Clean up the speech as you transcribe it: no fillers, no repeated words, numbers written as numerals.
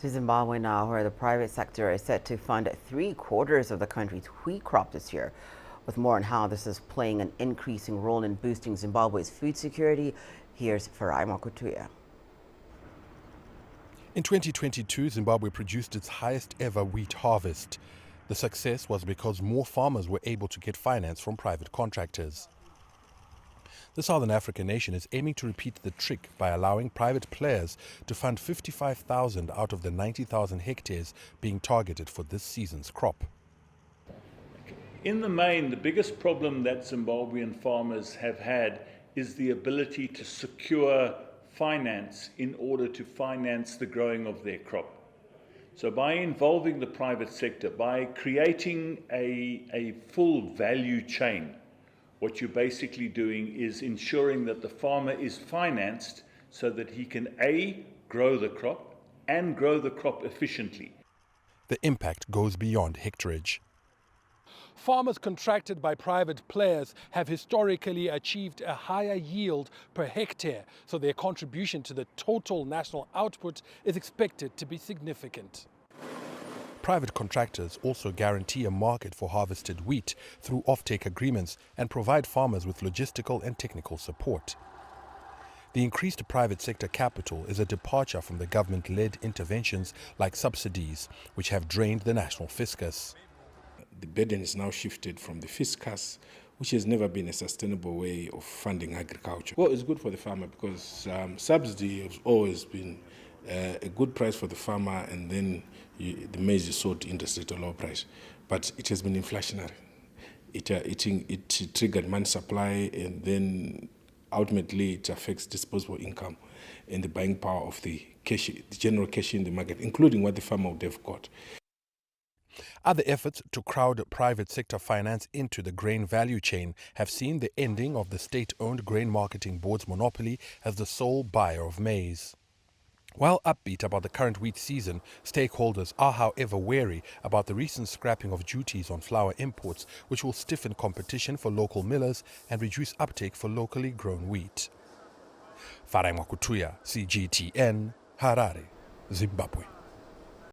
To Zimbabwe now, where the private sector is set to fund 3/4 of the country's wheat crop this year. With more on how this is playing an increasing role in boosting Zimbabwe's food security, here's Farai Makutuya. In 2022, Zimbabwe produced its highest ever wheat harvest. The success was because more farmers were able to get finance from private contractors. The Southern African nation is aiming to repeat the trick by allowing private players to fund 55,000 out of the 90,000 hectares being targeted for this season's crop. In the main, the biggest problem that Zimbabwean farmers have had is the ability to secure finance in order to finance the growing of their crop. So by involving the private sector, by creating a full value chain, what you're basically doing is ensuring that the farmer is financed so that he can A, grow the crop and grow the crop efficiently. The impact goes beyond hectarage. Farmers contracted by private players have historically achieved a higher yield per hectare, so their contribution to the total national output is expected to be significant. Private contractors also guarantee a market for harvested wheat through offtake agreements and provide farmers with logistical and technical support. The increased private sector capital is a departure from the government-led interventions like subsidies, which have drained the national fiscus. The burden is now shifted from the fiscus, which has never been a sustainable way of funding agriculture. Well, it's good for the farmer because subsidy has always been a good price for the farmer, and then the maize is sold to industry at a low price. But it has been inflationary. It triggered money supply, and then ultimately it affects disposable income and the buying power of the general cash in the market, including what the farmer would have got. Other efforts to crowd private sector finance into the grain value chain have seen the ending of the state-owned Grain Marketing Board's monopoly as the sole buyer of maize. While upbeat about the current wheat season, stakeholders are however wary about the recent scrapping of duties on flour imports, which will stiffen competition for local millers and reduce uptake for locally grown wheat. Farai Makutuya, CGTN, Harare, Zimbabwe.